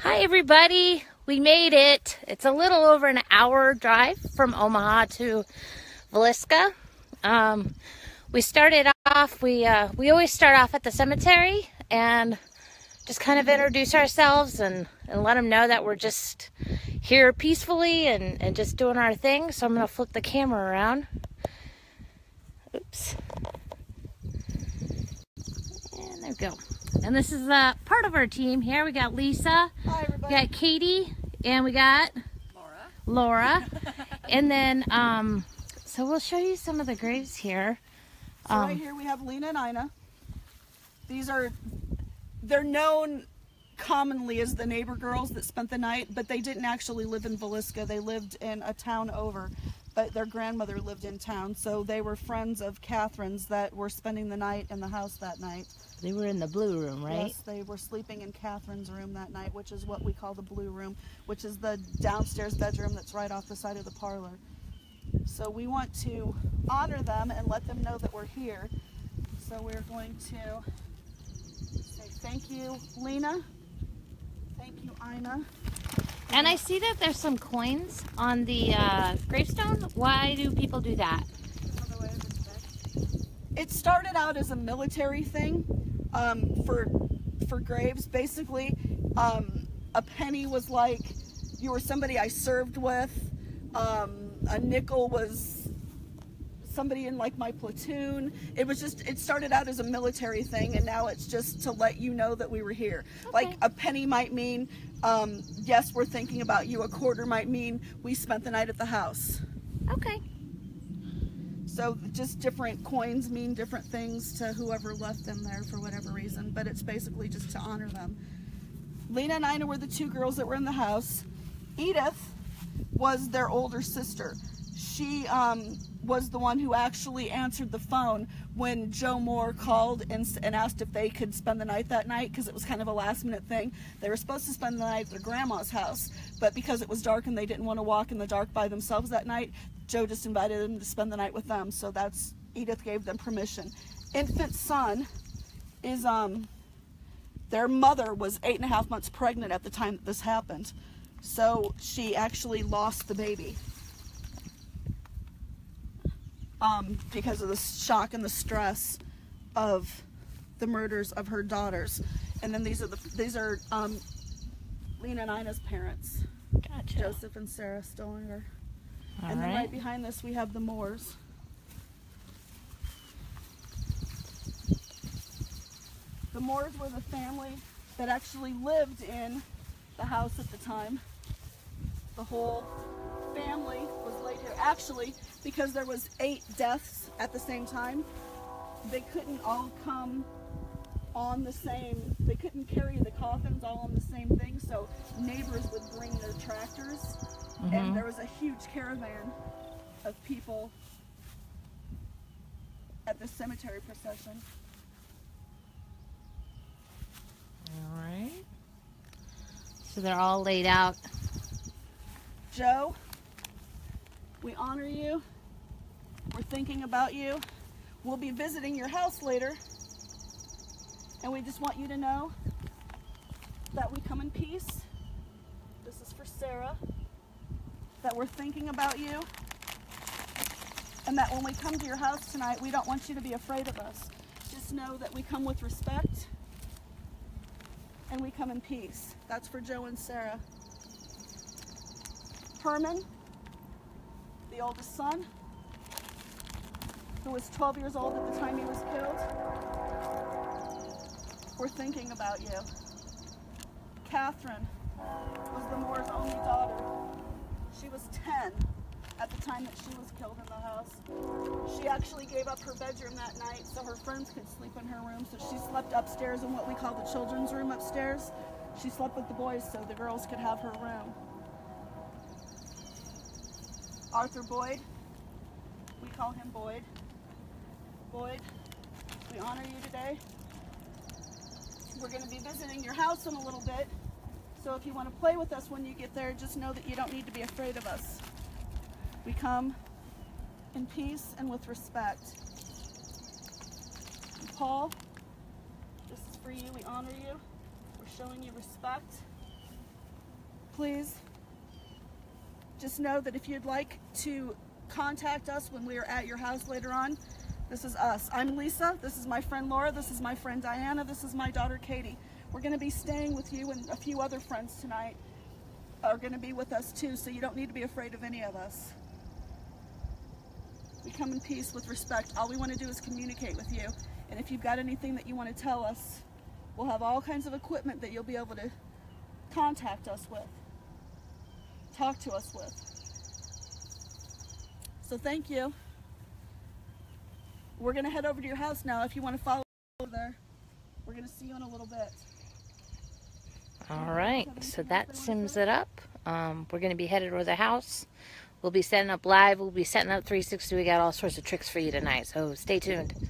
Hi everybody, we made it. It's a little over an hour drive from Omaha to Villisca. We started off, we always start off at the cemetery and just kind of introduce ourselves and let them know that we're just here peacefully and just doing our thing. So I'm going to flip the camera around. Oops. And there we go. And this is part of our team here. We got Lisa, hi, everybody. We got Katie, and we got Laura. And then, so we'll show you some of the graves here. So right here we have Lena and Ina. They're known commonly as the neighbor girls that spent the night, but they didn't actually live in Villisca. They lived in a town over, but their grandmother lived in town. So they were friends of Katherine's that were spending the night in the house that night. They were in the blue room, right? Yes, they were sleeping in Katherine's room that night, which is what we call the blue room, which is the downstairs bedroom that's right off the side of the parlor. So we want to honor them and let them know that we're here. So we're going to say thank you, Lena. Thank you, Ina. And I see that there's some coins on the gravestone. Why do people do that? It started out as a military thing for graves. Basically, a penny was like you were somebody I served with. A nickel was somebody in like my platoon. It started out as a military thing, and now it's just to let you know that we were here. Okay. Like a penny might mean, yes, we're thinking about you. A quarter might mean we spent the night at the house. Okay. So just different coins mean different things to whoever left them there for whatever reason, but it's basically just to honor them. Lena and Ina were the two girls that were in the house. Edith was their older sister. She was the one who actually answered the phone when Joe Moore called and asked if they could spend the night that night, because it was kind of a last minute thing. They were supposed to spend the night at their grandma's house, but because it was dark and they didn't want to walk in the dark by themselves that night, Joe just invited them to spend the night with them. So Edith gave them permission. Infant son is, their mother was 8.5 months pregnant at the time that this happened. So she actually lost the baby. Because of the shock and the stress of the murders of her daughters. And then these are Lena and Ina's parents. Gotcha. Joseph and Sarah Stillinger. And then right behind this we have the Moores. The Moores were the family that actually lived in the house at the time. The whole family was laid here. Actually, because there was 8 deaths at the same time, they couldn't all come on the same, they couldn't carry the coffins all on the same thing, so neighbors would bring their tractors, and there was a huge caravan of people at the cemetery procession. All right. So they're all laid out. Joe, we honor you. We're thinking about you. We'll be visiting your house later. And we just want you to know that we come in peace. This is for Sarah. That we're thinking about you. And that when we come to your house tonight, we don't want you to be afraid of us. Just know that we come with respect. And we come in peace. That's for Joe and Sarah. Herman, the oldest son, who was 12 years old at the time he was killed. We're thinking about you. Katherine was the Moore's only daughter. She was 10 at the time that she was killed in the house. She actually gave up her bedroom that night so her friends could sleep in her room. So she slept upstairs in what we call the children's room upstairs. She slept with the boys so the girls could have her room. Arthur Boyd, we call him Boyd. Boyd, we honor you today. We're going to be visiting your house in a little bit, so if you want to play with us when you get there, just know that you don't need to be afraid of us. We come in peace and with respect. And Paul, this is for you. We honor you. We're showing you respect. please. Just know that if you'd like to contact us when we are at your house later on, this is us. I'm Lisa. This is my friend Laura. This is my friend Diana. This is my daughter Katie. We're going to be staying with you, and a few other friends tonight are going to be with us too, so you don't need to be afraid of any of us. We come in peace with respect. All we want to do is communicate with you. And if you've got anything that you want to tell us, we'll have all kinds of equipment that you'll be able to contact us with, talk to us with. So thank you. We're going to head over to your house now. If you want to follow there, we're going to see you in a little bit. All right, so that sims it up. We're going to be headed over the house. We'll be setting up live. We'll be setting up 360. We got all sorts of tricks for you tonight, so stay tuned.